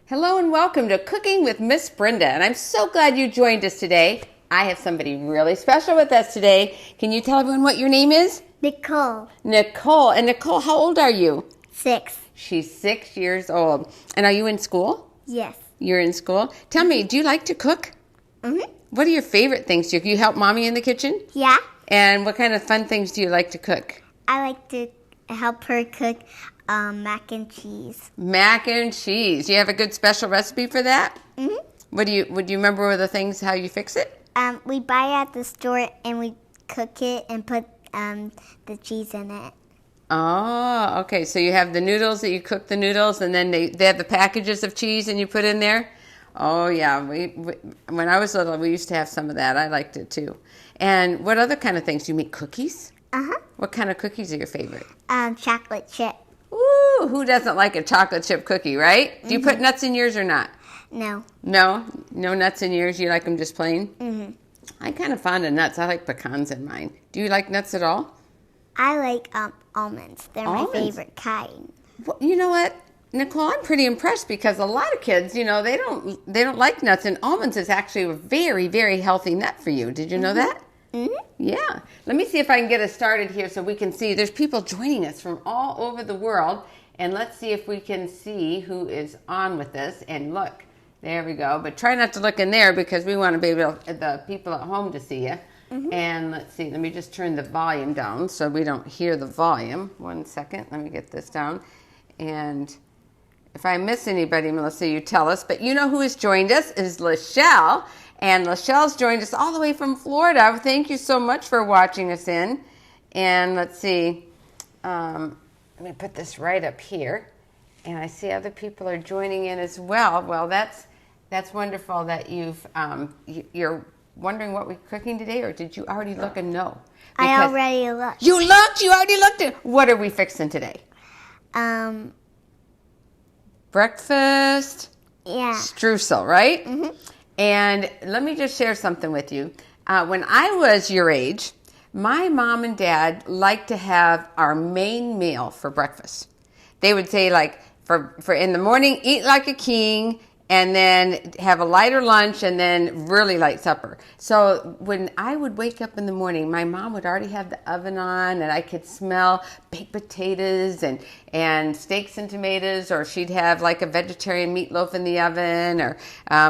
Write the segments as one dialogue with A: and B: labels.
A: Hello and welcome to Cooking with Miss Brenda, and I'm so glad you joined us today. I have somebody really special with us today. Can you tell everyone what your name is?
B: Nicole.
A: Nicole. And Nicole, how old are you?
B: 6.
A: She's 6 years old. And are you in school?
B: Yes.
A: You're in school. Tell me, do you like to cook?
B: Mm-hmm.
A: What are your favorite things? Do you help Mommy in the kitchen?
B: Yeah.
A: And what kind of fun things do you like to cook?
B: I like to help her cook mac and cheese.
A: Mac and cheese. Do you have a good special recipe for that?
B: Mm-hmm.
A: Would you remember the things, how you fix it?
B: We buy it at the store and we cook it and put the cheese in it.
A: Oh, okay. So you have the noodles that you cook the noodles, and then they have the packages of cheese and you put in there? Oh, yeah. We when I was little, we used to have some of that. I liked it, too. And what other kind of things? Do you make cookies?
B: Uh-huh.
A: What kind of cookies are your favorite?
B: Chocolate chip.
A: Ooh, who doesn't like a chocolate chip cookie, right? Do you put nuts in yours or not?
B: No.
A: No? No nuts in yours? You like them just plain?
B: Mm-hmm.
A: I kind of fond of nuts. I like pecans in mine. Do you like nuts at all?
B: I like almonds. They're
A: Almonds?
B: my favorite kind.
A: Well, you know what, Nicole? I'm pretty impressed because a lot of kids, they don't like nuts, and almonds is actually a very, very healthy nut for you. Did you know that?
B: Mm-hmm.
A: Yeah. Let me see if I can get us started here so we can see. There's people joining us from all over the world, and let's see if we can see who is on with us. And look, there we go. But try not to look in there because we want to be able the people at home to see you. Mm-hmm. And let's see. Let me just turn the volume down so we don't hear the volume. 1 second. Let me get this down. And if I miss anybody, Melissa, you tell us. But you know who has joined us is Lachelle. And Lachelle's joined us all the way from Florida. Thank you so much for watching us in. And let's see. Let me put this right up here. And I see other people are joining in as well. Well, that's wonderful that you're wondering what we're cooking today, or did you already look and know? Because
B: I already looked.
A: You looked? You already looked at what are we fixing today? Breakfast.
B: Yeah.
A: Streusel, right?
B: Mm-hmm.
A: And let me just share something with you. When I was your age, my mom and dad liked to have our main meal for breakfast. They would say, like, for in the morning, eat like a king, and then have a lighter lunch, and then really light supper. So when I would wake up in the morning, my mom would already have the oven on, and I could smell baked potatoes and steaks and tomatoes, or she'd have like a vegetarian meatloaf in the oven, or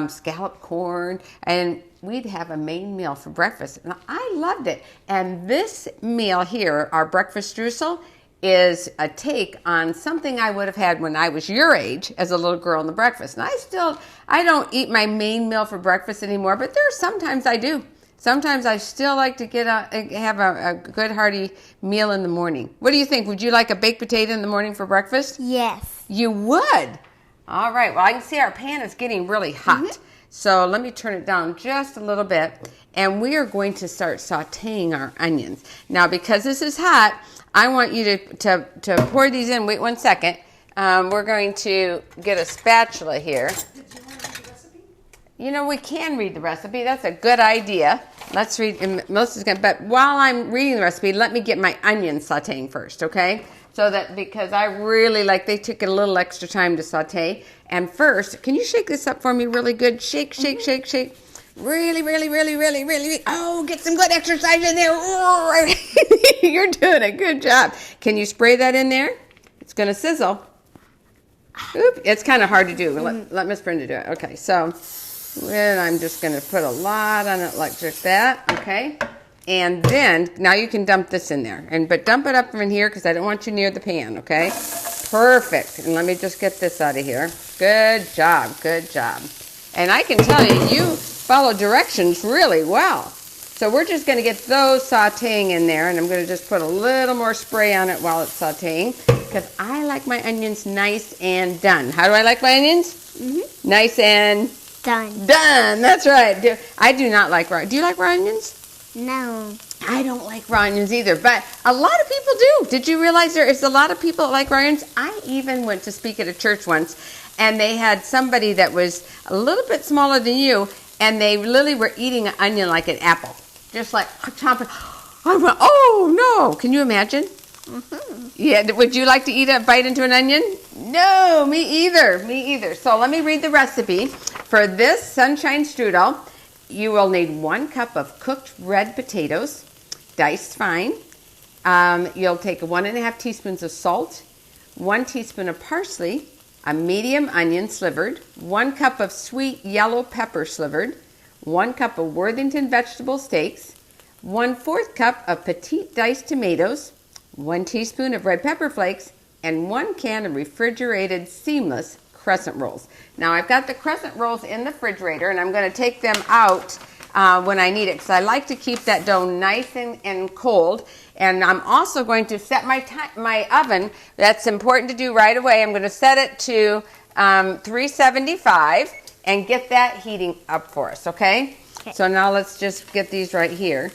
A: scalloped corn, and we'd have a main meal for breakfast. And I loved it. And this meal here, our breakfast streusel, is a take on something I would have had when I was your age as a little girl in the breakfast. And I don't eat my main meal for breakfast anymore, but there are sometimes I do. Sometimes I still like to have a good hearty meal in the morning. What do you think? Would you like a baked potato in the morning for breakfast?
B: Yes.
A: You would? All right. Well, I can see our pan is getting really hot. Mm-hmm. So let me turn it down just a little bit. And we are going to start sauteing our onions. Now, because this is hot, I want you to pour these in. Wait 1 second. We're going to get a spatula here.
C: Did you want to read the recipe?
A: We can read the recipe. That's a good idea. Let's read. Melissa's going to, but while I'm reading the recipe, let me get my onions sauteing first, okay? So that, because I really they took a little extra time to saute. And first, can you shake this up for me really good? Shake, shake, shake, shake. Really, really, really, really, really. Oh, get some good exercise in there. You're doing a good job. Can you spray that in there? It's going to sizzle. Oop, it's kind of hard to do. Let Miss Brenda do it. Okay, so then I'm just going to put a lot on it like just that. Okay. And then, now you can dump this in there. But dump it up from in here because I don't want you near the pan, okay? Perfect. And let me just get this out of here. Good job, good job. And I can tell you follow directions really well. So we're just going to get those sauteing in there, and I'm going to just put a little more spray on it while it's sauteing because I like my onions nice and done. How do I like my onions? Mm-hmm. Nice and
B: done.
A: Done. That's right. I do not like raw. Do you like raw onions?
B: No.
A: I don't like raw onions either, but a lot of people do. Did you realize there is a lot of people that like raw onions? I even went to speak at a church once, and they had somebody that was a little bit smaller than you, and they literally were eating an onion like an apple, just like chomping. I went, oh no! Can you imagine? Yeah, would you like to eat a bite into an onion? No, me either. Me either. So let me read the recipe. For this Sunshine Strudel, you will need 1 cup of cooked red potatoes, diced fine. You'll take 1½ teaspoons of salt, 1 teaspoon of parsley, a medium onion slivered, 1 cup of sweet yellow pepper slivered, 1 cup of Worthington vegetable steaks, 1/4 cup of petite diced tomatoes, 1 teaspoon of red pepper flakes, and 1 can of refrigerated seamless crescent rolls. Now I've got the crescent rolls in the refrigerator, and I'm going to take them out when I need it, because I like to keep that dough nice and cold. And I'm also going to set my oven. That's important to do right away. I'm going to set it to 375 and get that heating up for us, okay? So now let's just get these right here.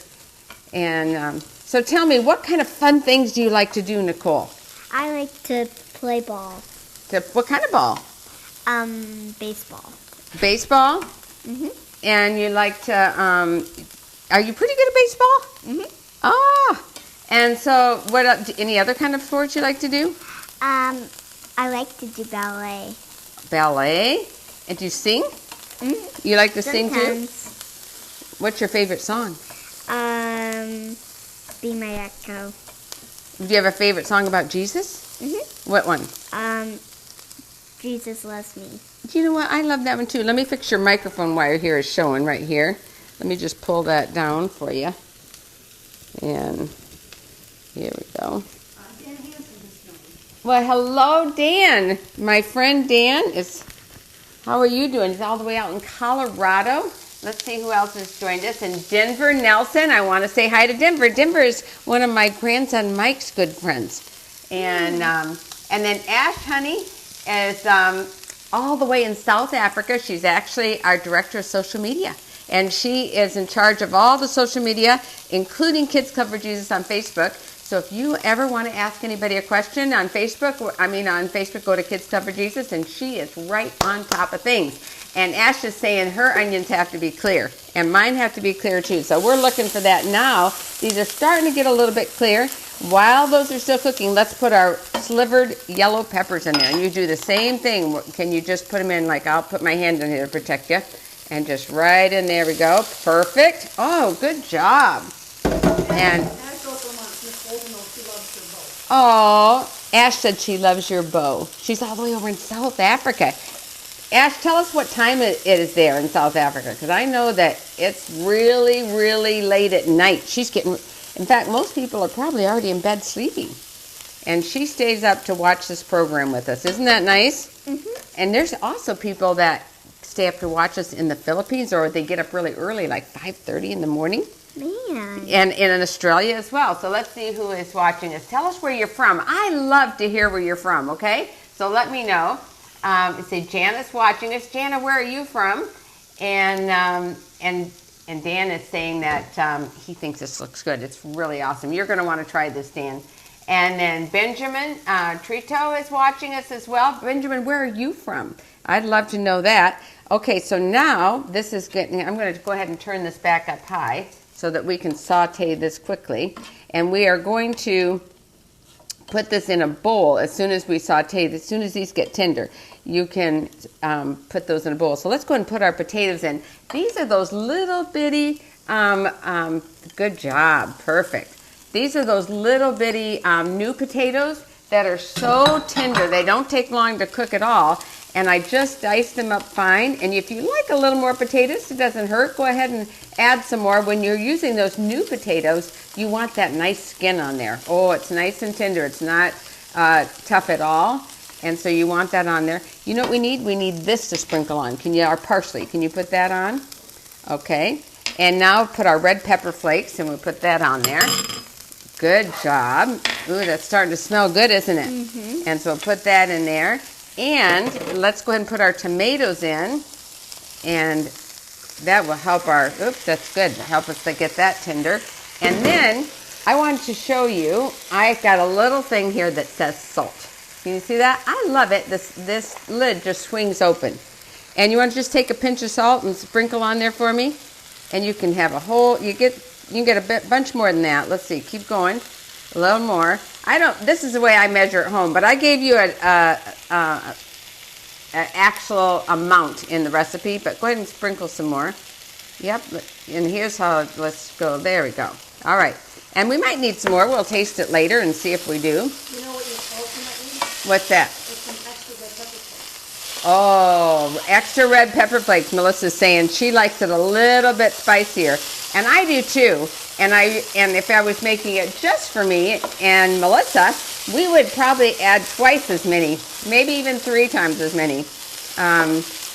A: And so tell me, what kind of fun things do you like to do, Nicole?
B: I like to play ball.
A: What kind of ball?
B: Baseball.
A: Baseball?
B: Mm-hmm.
A: And you like to, are you pretty good at baseball?
B: Mm-hmm.
A: Oh, and so any other kind of sports you like to do?
B: I like to do ballet.
A: Ballet? And do you sing?
B: Mm-hmm.
A: You like to sing too?
B: Sometimes.
A: What's your favorite song?
B: Be My Echo.
A: Do you have a favorite song about Jesus?
B: Mm-hmm.
A: What one?
B: Jesus Loves Me.
A: Do you know what? I love that one too. Let me fix your microphone wire here is showing right here. Let me just pull that down for you. And here we go. Well, hello, Dan. My friend Dan is, how are you doing? He's all the way out in Colorado. Let's see who else has joined us. And Denver Nelson, I want to say hi to Denver. Denver is one of my grandson Mike's good friends. And then Ash Honey is all the way in South Africa. She's actually our director of social media. And she is in charge of all the social media, including Kids Cover Jesus on Facebook. So if you ever want to ask anybody a question on Facebook, go to Kids Cover Jesus, and she is right on top of things. And Ash is saying her onions have to be clear, and mine have to be clear too. So we're looking for that now. These are starting to get a little bit clear. While those are still cooking, let's put our slivered yellow peppers in there. And you do the same thing. Can you just put them in, like I'll put my hand in here to protect you. And just right in there we go. Perfect. Oh, good job. And oh, Ash said she loves your bow. She's all the way over in South Africa. Ash, tell us what time it is there in South Africa, because I know that it's really, really late at night. In fact, most people are probably already in bed sleeping. And she stays up to watch this program with us. Isn't that nice? Mm-hmm. And there's also people that stay up to watch us in the Philippines, or they get up really early, like 5:30 in the morning.
B: Man.
A: And in Australia as well. So let's see who is watching us. Tell us where you're from. I love to hear where you're from, okay? So let me know. Say Jana's watching us. Jana, where are you from? And Dan is saying that he thinks this looks good. It's really awesome. You're going to want to try this, Dan. And then Benjamin Trito is watching us as well. Benjamin, where are you from? I'd love to know that. Okay, so now this is getting, I'm going to go ahead and turn this back up high so that we can saute this quickly. And we are going to put this in a bowl as soon as we saute, as soon as these get tender. You can put those in a bowl. So let's go ahead and put our potatoes in. These are those little bitty, good job, perfect. These are those little bitty new potatoes that are so tender. They don't take long to cook at all. And I just diced them up fine. And if you like a little more potatoes, it doesn't hurt. Go ahead and add some more. When you're using those new potatoes, you want that nice skin on there. Oh, it's nice and tender. It's not tough at all. And so you want that on there. You know what we need? We need this to sprinkle on. Our parsley. Can you put that on? Okay. And now put our red pepper flakes, and we'll put that on there. Good job. Ooh, that's starting to smell good, isn't it? Mm-hmm. And so put that in there. And let's go ahead and put our tomatoes in. And that will help that's good. Help us to get that tender. And then I wanted to show you, I've got a little thing here that says salt. Can you see that? I love it. This lid just swings open. And you want to just take a pinch of salt and sprinkle on there for me? And you can have a whole, you can get a bunch more than that. Let's see, keep going. A little more. This is the way I measure at home, but I gave you an actual amount in the recipe, but go ahead and sprinkle some more. Yep, and here's how, let's go, there we go. All right, and we might need some more. We'll taste it later and see if we do.
C: You know what you ultimately need?
A: What's that?
C: It's some extra red pepper flakes.
A: Oh, extra red pepper flakes. Melissa's saying she likes it a little bit spicier, and I do too. And if I was making it just for me and Melissa, we would probably add twice as many, maybe even 3 times as many.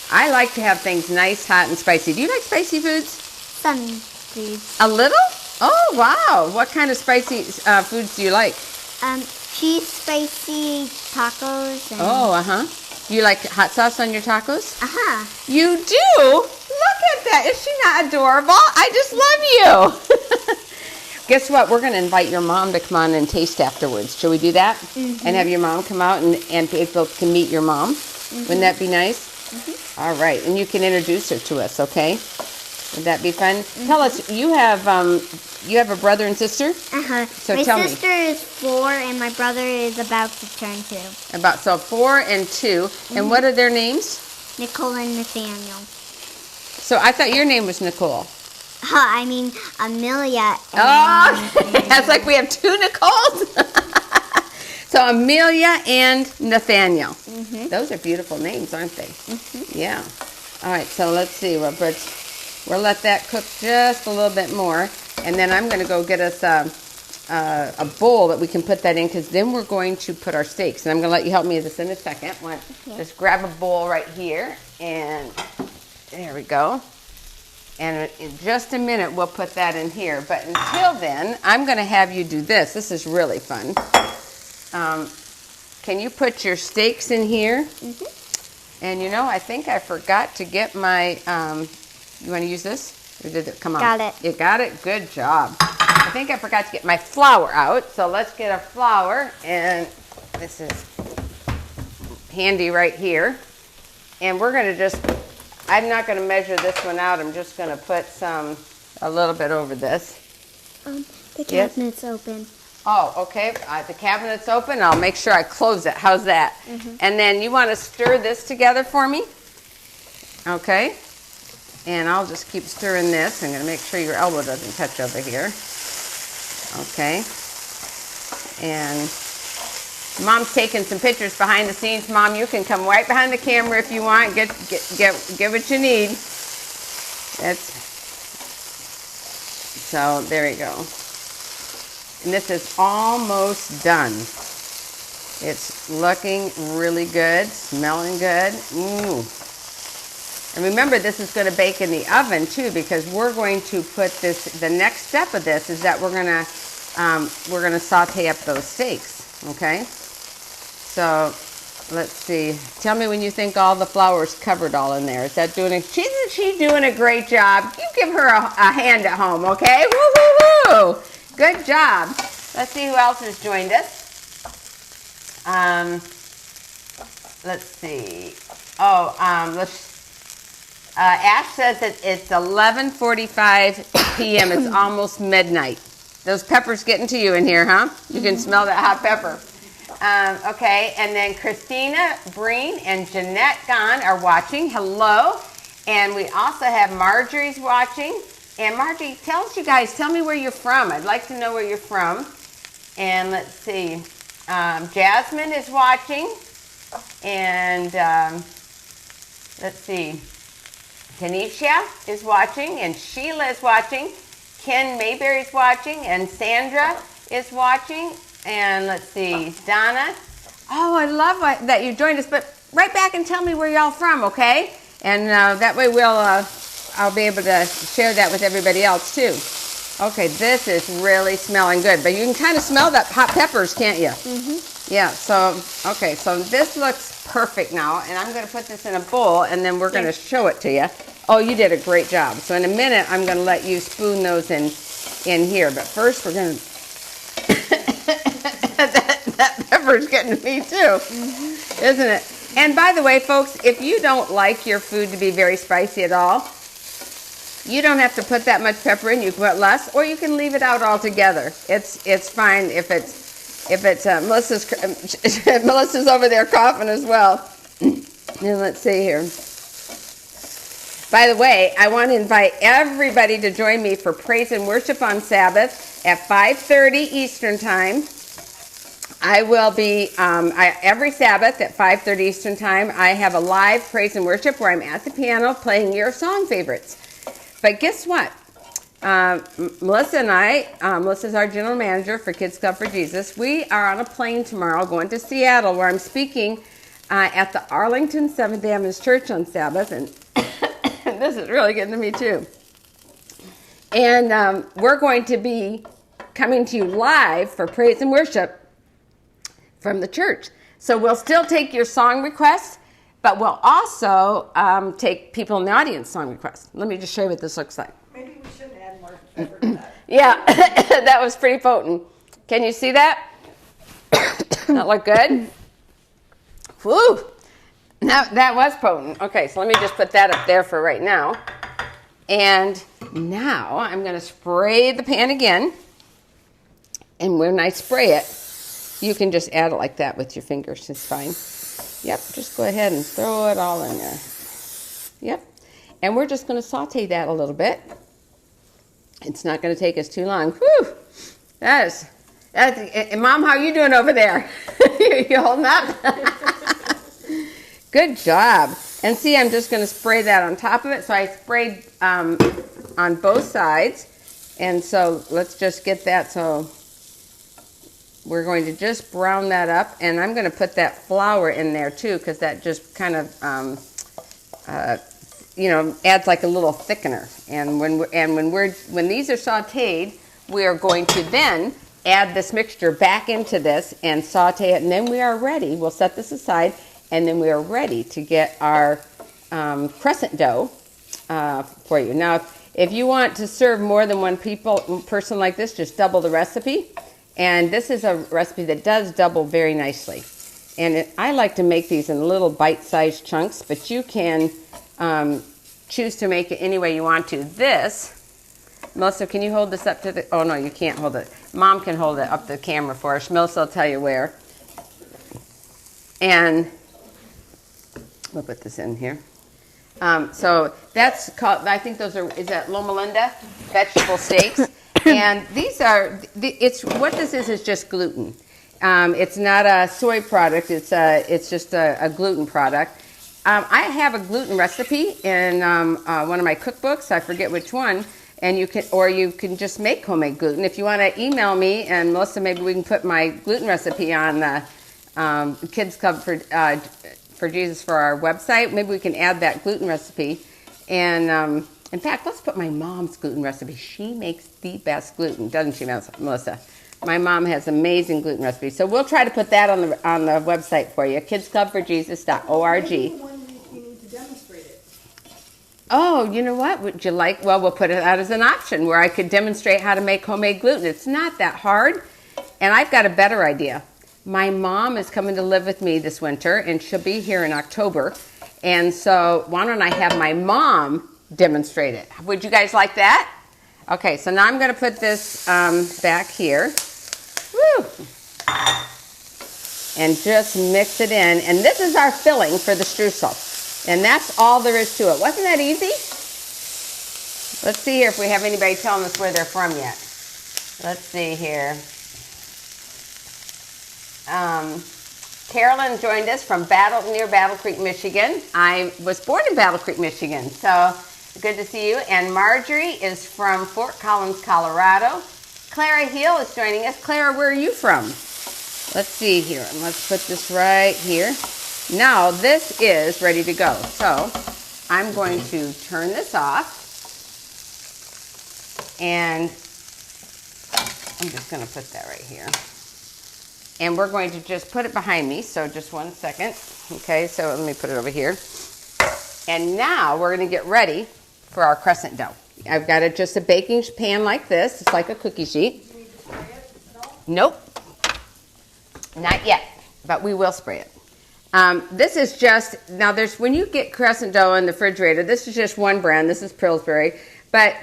A: I like to have things nice, hot, and spicy. Do you like spicy foods?
B: Some foods.
A: A little? Oh, wow. What kind of spicy foods do you like?
B: Cheese spicy tacos. And
A: Oh, You like hot sauce on your tacos? You do? Look at that. Is she not adorable? I just love you. Guess what? We're going to invite your mom to come on and taste afterwards. Shall we do that? And have your mom come out and people can meet your mom? Wouldn't that be nice? All right. And you can introduce her to us, okay? Would that be fun? Tell us, you have a brother and sister? So
B: my
A: tell me.
B: sister is 4 and my brother is about to turn 2.
A: So 4 and 2. And what are their names?
B: Nicole and Nathaniel.
A: So I thought your name was Nicole.
B: I mean, Amelia.
A: Oh, it's like we have 2 Nicoles. So Amelia and Nathaniel. Those are beautiful names, aren't they? Yeah. All right, so let's see. We'll let that cook just a little bit more. And then I'm going to go get us a bowl that we can put that in, because then we're going to put our steaks. And I'm going to let you help me with this in a second. Just grab a bowl right here. And there we go. And in just a minute, we'll put that in here. But until then, I'm going to have you do this. This is really fun. Can you put your steaks in here? And I think I forgot to get my, you want to use this? Or did it come on?
B: Got it.
A: You got it? Good job. I think I forgot to get my flour out. So let's get our flour. And this is handy right here. And we're going to I'm not going to measure this one out. I'm just going to put a little bit over this.
B: The cabinet's open.
A: Oh, okay. The cabinet's open. I'll make sure I close it. How's that? And then you want to stir this together for me? Okay. And I'll just keep stirring this. I'm going to make sure your elbow doesn't touch over here. Okay. And Mom's taking some pictures behind the scenes. Mom, you can come right behind the camera if you want. Get what you need. So there you go. And this is almost done. It's looking really good, smelling good. Ooh. And remember, this is going to bake in the oven too, because we're going to put this. The next step of this is that we're going to saute up those steaks. Okay. So let's see. Tell me when you think all the flour's covered all in there. Isn't she doing a great job? You give her a hand at home, okay? Woo, woo, woo. Good job. Let's see who else has joined us. Let's see. Ash says that it's 11:45 p.m. It's almost midnight. Those peppers getting to you in here, huh? You can smell that hot pepper. Okay, and then Christina, Breen, and Jeanette Gahn are watching. Hello. And we also have Marjorie's watching. And Marjorie, tell me where you're from. I'd like to know where you're from. And let's see. Jasmine is watching. And let's see. Tanisha is watching. And Sheila is watching. Ken Mayberry's watching. And Sandra is watching. And let's see. Donna. Oh, I love that you joined us. But write back and tell me where y'all from, okay? And that way I'll be able to share that with everybody else too. Okay, this is really smelling good. But you can kind of smell that hot peppers, can't you? Yeah, so this looks perfect now. And I'm going to put this in a bowl, and then we're going to show it to you. Oh, you did a great job. So in a minute, I'm going to let you spoon those in here. But first, we're going to... that pepper's getting to me too, isn't it? And by the way, folks, if you don't like your food to be very spicy at all, You don't have to put that much pepper in. You can put less, or you can leave it out altogether. It's fine if it's Melissa's over there coughing as well. And let's see here. By the way, I want to invite everybody to join me for praise and worship on Sabbath at 5:30 Eastern Time. I will be, every Sabbath at 5:30 Eastern Time, I have a live praise and worship where I'm at the piano playing your song favorites. But guess what? Melissa and I, Melissa's our general manager for Kids Club for Jesus. We are on a plane tomorrow going to Seattle where I'm speaking at the Arlington Seventh-day Adventist Church on Sabbath. And this is really getting to me too. And we're going to be coming to you live for praise and worship from the church. So we'll still take your song requests, but we'll also take people in the audience song requests. Let me just show you what this looks like.
C: Maybe we should add more pepper to that.
A: Yeah, that was pretty potent. Can you see that? That look good? Woo! That was potent. Okay, so let me just put that up there for right now. And now I'm going to spray the pan again. And when I spray it, you can just add it like that with your fingers. It's fine. Yep, just go ahead and throw it all in there. Yep. And we're just going to saute that a little bit. It's not going to take us too long. Whew! That's Mom, how are you doing over there? You holding up? Good job. And see, I'm just going to spray that on top of it. So I sprayed on both sides. And so let's just get that. So we're going to just brown that up. And I'm going to put that flour in there too, because that just kind of, adds like a little thickener. And when these are sauteed, we are going to then add this mixture back into this and saute it. And then we are ready. We'll set this aside. And then we are ready to get our crescent dough for you. Now, if you want to serve more than one person like this, just double the recipe. And this is a recipe that does double very nicely. And I like to make these in little bite-sized chunks, but you can choose to make it any way you want to. This, Melissa, can you hold this up to the, oh no, you can't hold it. Mom can hold it up to the camera for us. Melissa will tell you where. And we'll put this in here. So that's called, I think those are, is that Loma Linda? Vegetable steaks. And these are, what this is just gluten. It's not a soy product, it's just a gluten product. I have a gluten recipe in one of my cookbooks, I forget which one, and you can just make homemade gluten. If you want to email me, and Melissa, maybe we can put my gluten recipe on the Kids Club for Jesus for our website. Maybe we can add that gluten recipe. And in fact, let's put my mom's gluten recipe. She makes the best gluten, doesn't she, Melissa? My mom has amazing gluten recipes. So we'll try to put that on the website for you, kidsclubforjesus.org.
C: Maybe one you need to demonstrate it.
A: Oh, you know what? Would you like, well, we'll put it out as an option where I could demonstrate how to make homemade gluten. It's not that hard. And I've got a better idea. My mom is coming to live with me this winter, and she'll be here in October. And so why don't I have my mom demonstrate it? Would you guys like that? Okay, so now I'm going to put this back here. Woo! And just mix it in. And this is our filling for the streusel. And that's all there is to it. Wasn't that easy? Let's see here if we have anybody telling us where they're from yet. Let's see here. Carolyn joined us from near Battle Creek, Michigan. I was born in Battle Creek, Michigan, so good to see you. And Marjorie is from Fort Collins, Colorado. Clara Heel is joining us. Clara, where are you from? Let's see here. And let's put this right here. Now this is ready to go. So I'm going to turn this off. And I'm just going to put that right here. And we're going to just put it behind me, so just one second. Okay, so let me put it over here. And now we're going to get ready for our crescent dough. I've got just a baking pan like this. It's like a cookie sheet.
C: Do you need to spray it at all?
A: Nope. Not yet, but we will spray it. This is just, now when you get crescent dough in the refrigerator, this is just one brand. This is Pillsbury. But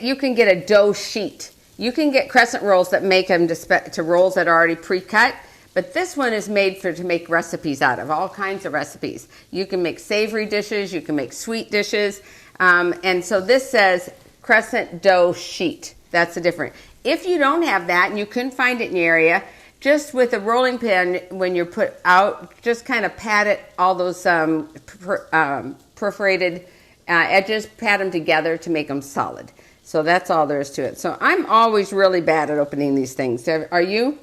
A: you can get a dough sheet. You can get crescent rolls that make them to rolls that are already pre-cut. But this one is made to make recipes out of, all kinds of recipes. You can make savory dishes. You can make sweet dishes. And so this says crescent dough sheet. That's the difference. If you don't have that and you couldn't find it in your area, just with a rolling pin, when you're put out, just kind of pat it, all those perforated edges, pat them together to make them solid. So that's all there is to it. So I'm always really bad at opening these things. Are you?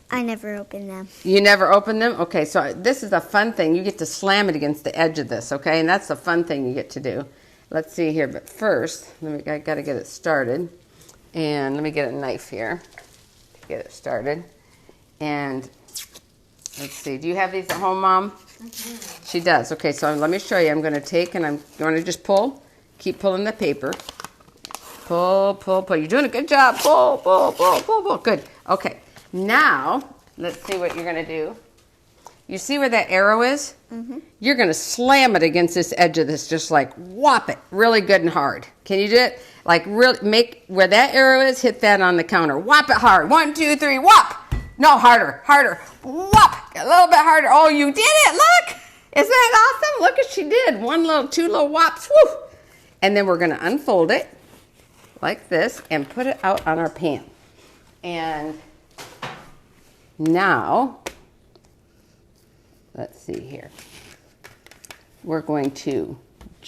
B: I never open them. You
A: never open them? Okay, so this is a fun thing. You get to slam it against the edge of this, okay? And that's the fun thing you get to do. Let's see here. But first, I got to get it started. And let me get a knife here to get it started. And let's see. Do you have these at home, Mom? Mm-hmm. She does. Okay, so let me show you. I'm going to take and I'm going to just pull. Keep pulling the paper. Pull, pull, pull. You're doing a good job. Pull, pull, pull, pull, pull. Good. Okay. Now, let's see what you're going to do. You see where that arrow is? Mm-hmm. You're going to slam it against this edge of this, just like whop it really good and hard. Can you do it? Like really make where that arrow is, hit that on the counter. Whop it hard. 1, 2, 3, whop. No, harder, harder. Whop. A little bit harder. Oh, you did it. Look. Isn't that awesome? Look what she did. 2 little whops. Woo. And then we're going to unfold it like this and put it out on our pan. And now, let's see here. We're going to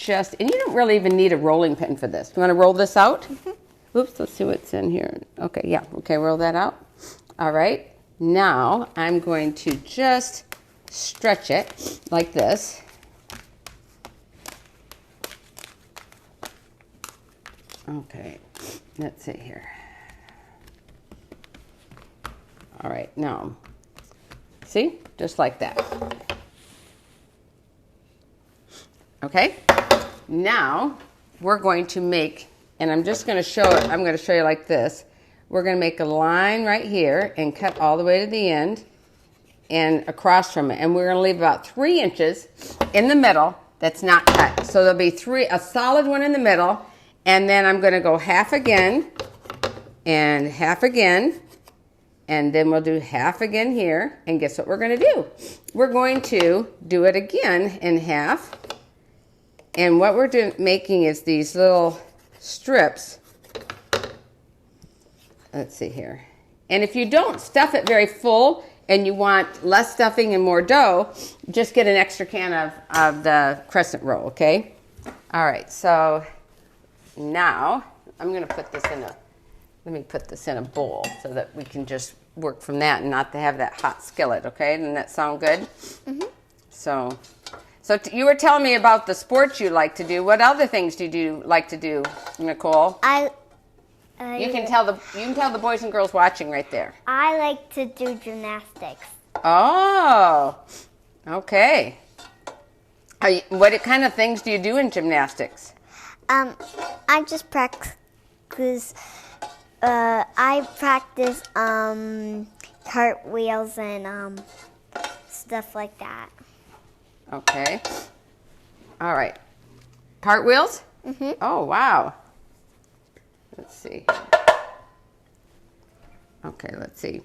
A: and you don't really even need a rolling pin for this. You want to roll this out? Mm-hmm. Oops, let's see what's in here. Okay, yeah, okay, roll that out. All right, now I'm going to just stretch it like this. Okay, let's see here. All right, now, see, just like that. Okay, now we're going to make, and I'm just going to show it, I'm going to show you like this. We're going to make a line right here and cut all the way to the end and across from it. And we're going to leave about 3 inches in the middle that's not cut. So there'll be a solid one in the middle, and then I'm going to go half again and half again. And then we'll do half again here. And guess what we're going to do? We're going to do it again in half. And what we're making is these little strips. Let's see here. And if you don't stuff it very full and you want less stuffing and more dough, just get an extra can of the crescent roll, okay? All right, so now I'm going to put this let me put this in a bowl so that we can just work from that and not to have that hot skillet, okay? Doesn't that sound good? Mm-hmm. So you were telling me about the sports you like to do. What other things do you like to do, Nicole? You can tell the boys and girls watching right there.
B: I like to do gymnastics.
A: Oh, okay. What kind of things do you do in gymnastics?
B: I just practice. I practice cartwheels and stuff like that.
A: Okay. All right. Cartwheels? Mm-hmm. Oh, wow. Let's see. Okay, let's see.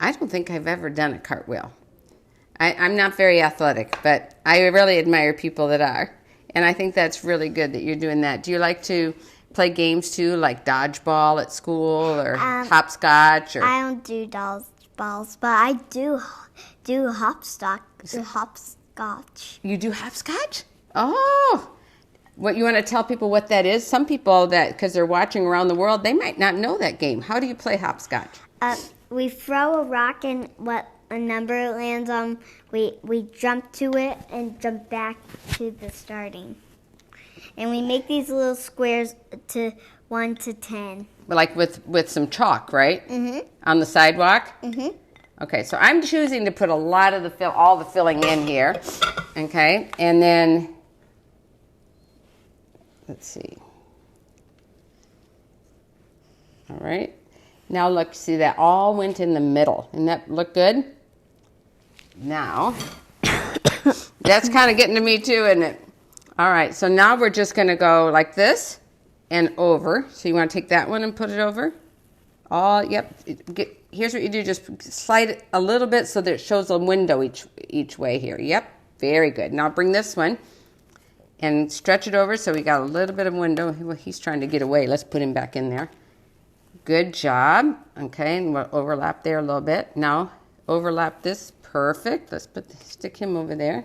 A: I don't think I've ever done a cartwheel. I'm not very athletic, but I really admire people that are. And I think that's really good that you're doing that. Do you like to play games too, like dodgeball at school or hopscotch? Or
B: I don't do dodgeballs, but I do hopscotch.
A: You do hopscotch? Oh. What, you want to tell people what that is? Some people because they're watching around the world, they might not know that game. How do you play hopscotch?
B: We throw a rock and what a number lands on, we jump to it and jump back to the starting. And we make these little squares to 1 to 10.
A: Like with some chalk, right? Mm-hmm. On the sidewalk? Mm-hmm. Okay, so I'm choosing to put a lot of all the filling in here. Okay, and then let's see. All right. Now look, see that all went in the middle. Doesn't that look good? Now, that's kind of getting to me too, isn't it? All right, so now we're just going to go like this and over. So you want to take that one and put it over. Yep. Here's what you do. Just slide it a little bit so that it shows a window each way here. Yep, very good. Now bring this one and stretch it over so we got a little bit of window. Well, he's trying to get away. Let's put him back in there. Good job. Okay, and we'll overlap there a little bit. Now overlap this. Perfect. Let's stick him over there.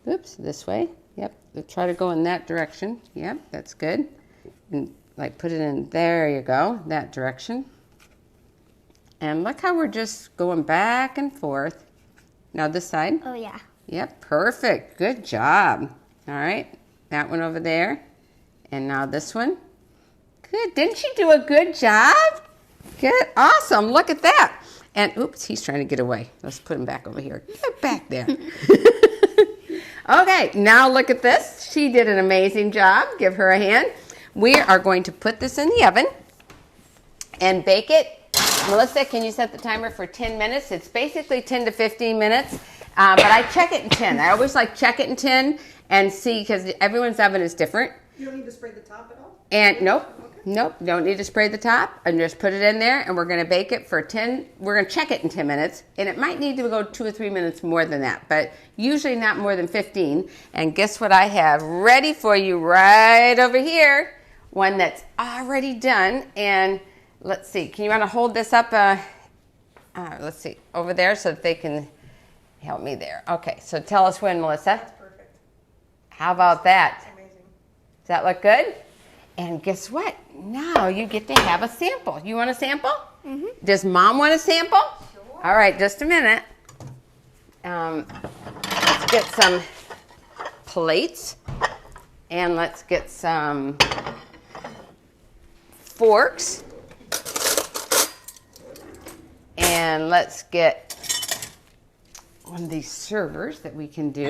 A: Oops, this way. Yep, we'll try to go in that direction. Yep, that's good. And like put it in, there you go, that direction. And look how we're just going back and forth. Now this side.
B: Oh, yeah.
A: Yep, perfect. Good job. All right, that one over there. And now this one. Good. Didn't she do a good job? Good. Awesome. Look at that. And oops, he's trying to get away. Let's put him back over here. Get back there. Okay, now look at this. She did an amazing job. Give her a hand. We are going to put this in the oven and bake it. Melissa, can you set the timer for 10 minutes? It's basically 10 to 15 minutes, but I check it in 10. I always like check it in 10 and see, because everyone's oven is different.
C: You don't need to spray the top at all?
A: And nope, don't need to spray the top, and just put it in there, and we're going to bake it for 10. We're going to check it in 10 minutes, and it might need to go 2 or 3 minutes more than that, but usually not more than 15. And guess what I have ready for you right over here? One that's already done. And let's see, can you want to hold this up? Let's see, over there so that they can help me there. Okay, so tell us when, Melissa.
C: That's perfect.
A: How about that?
C: That's amazing.
A: Does that look good? And guess what? Now you get to have a sample. You want a sample? Mm-hmm. Does Mom want a sample?
C: Sure.
A: All right, just a minute. Let's get some plates. And let's get some forks. And let's get one of these servers that we can do.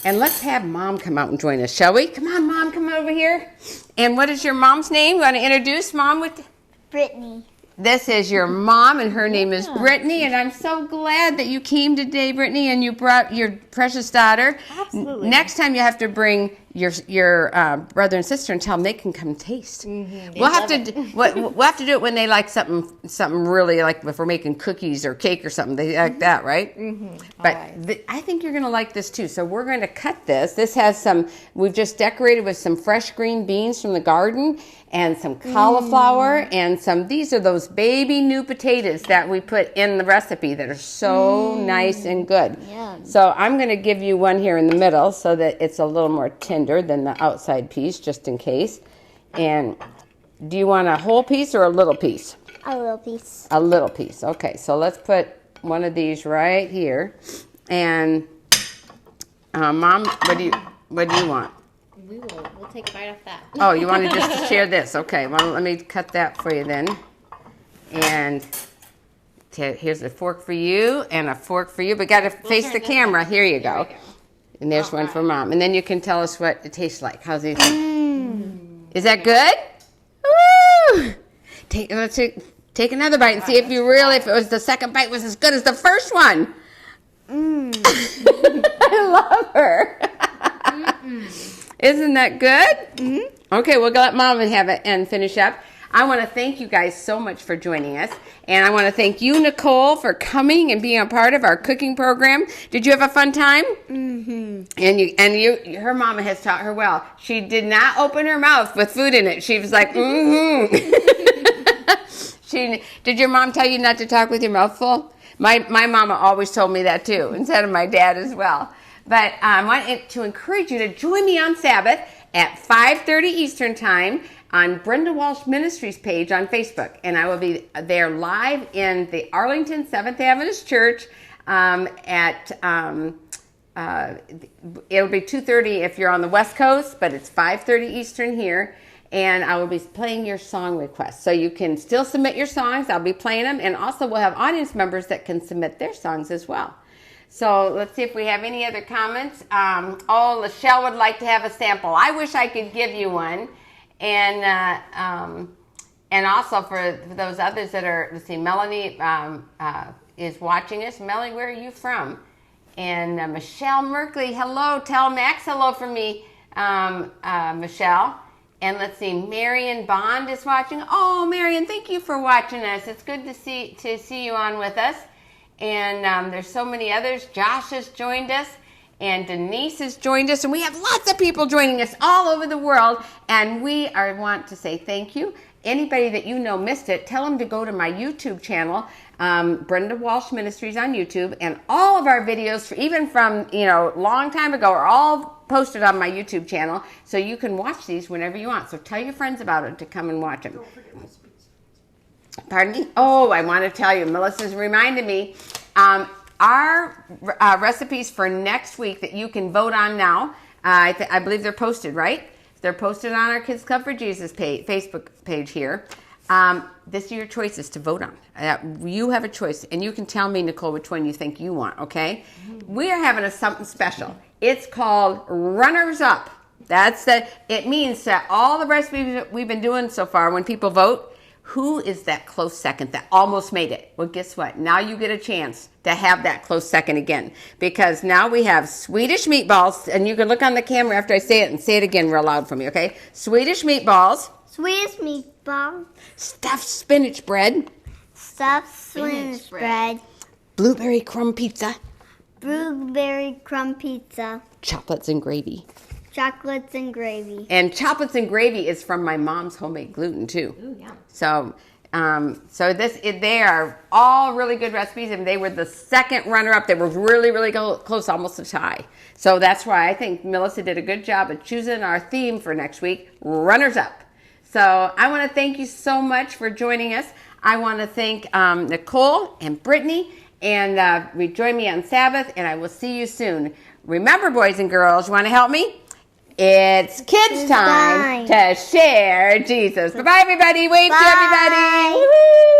A: And let's have Mom come out and join us, shall we? Come on, Mom, come over here. And what is your mom's name? You want to introduce Mom with?
B: Brittany.
A: This is your mom, and her name is Brittany, and I'm so glad that you came today, Brittany, and you brought your precious daughter.
B: Absolutely.
A: Next time you have to bring your brother and sister and tell them they can come taste.
B: Mm-hmm.
A: We'll have to do it when they like something really, like if we're making cookies or cake or something. They like that, right? Mm-hmm. But I think you're going to like this too. So we're going to cut this. This has we've just decorated with some fresh green beans from the garden and some cauliflower and these are those baby new potatoes that we put in the recipe that are so nice and good.
B: Yum.
A: So I'm going to give you one here in the middle so that it's a little more tender than the outside piece, just in case. And do you want a whole piece or a little piece?
B: A little piece.
A: A little piece. Okay, so let's put one of these right here. And Mom, what do you want?
D: We'll take a bite off that.
A: Oh, you wanted just to share this? Okay, well, let me cut that for you then. And here's a fork for you and a fork for you. But got to face the camera. Here you go. And there's one for Mom. And then you can tell us what it tastes like. How's it taste? Is that good? Woo! Let's take another bite and see if the second bite was as good as the first one. I love her. Isn't that good? Mm-hmm. Okay, we'll let Mom have it and finish up. I want to thank you guys so much for joining us. And I want to thank you, Nicole, for coming and being a part of our cooking program. Did you have a fun time? Mm-hmm. And her mama has taught her well. She did not open her mouth with food in it. She was like, mm-hmm. Did your mom tell you not to talk with your mouth full? My mama always told me that too, instead of my dad as well. But I want to encourage you to join me on Sabbath at 5:30 Eastern Time on Brenda Walsh Ministries page on Facebook. And I will be there live in the Arlington Seventh Adventist Church it'll be 2:30 if you're on the West Coast, but it's 5:30 Eastern here. And I will be playing your song requests. So you can still submit your songs. I'll be playing them. And also we'll have audience members that can submit their songs as well. So let's see if we have any other comments. Lachelle would like to have a sample. I wish I could give you one. And also for those others that are, let's see, Melanie is watching us. Melanie, where are you from? And Michelle Merkley, hello. Tell Max hello for me. Michelle. And let's see, Marion Bond is watching. Oh, Marion, thank you for watching us. It's good to see you on with us. And there's so many others. Josh has joined us. And Denise has joined us. And we have lots of people joining us all over the world. And we want to say thank you. Anybody that you know missed it, tell them to go to my YouTube channel, Brenda Walsh Ministries on YouTube. And all of our videos, even from, long time ago, are all posted on my YouTube channel, so you can watch these whenever you want. So tell your friends about it to come and watch them.
C: Don't forget my speech.
A: Pardon me? Oh, I want to tell you, Melissa's reminded me, our recipes for next week that you can vote on now, I believe they're posted, right? They're posted on our Kids Club for Jesus Facebook page here. This are your choices to vote on. You have a choice, and you can tell me, Nicole, which one you think you want, okay? We are having something special. It's called Runners Up. It means that all the recipes that we've been doing so far, when people vote, who is that close second that almost made it? Well, guess what? Now you get a chance to have that close second again, because now we have Swedish meatballs, and you can look on the camera after I say it and say it again real loud for me, okay? Swedish meatballs.
B: Swedish meatball.
A: Stuffed spinach bread.
B: Stuffed spinach bread.
A: Blueberry crumb pizza.
B: Blueberry crumb pizza.
A: Chocolates and gravy.
B: Chocolates and gravy.
A: And chocolates and gravy is from my mom's homemade gluten too.
D: Ooh, yeah.
A: So, they are all really good recipes, and they were the second runner-up. They were really, really close, almost a tie. So that's why I think Melissa did a good job of choosing our theme for next week, runners up. So I want to thank you so much for joining us. I want to thank Nicole and Brittany, and join me on Sabbath, and I will see you soon. Remember, boys and girls, you want to help me? It's kids' time to share Jesus. Bye-bye, everybody. Wave to everybody. Woo-hoo.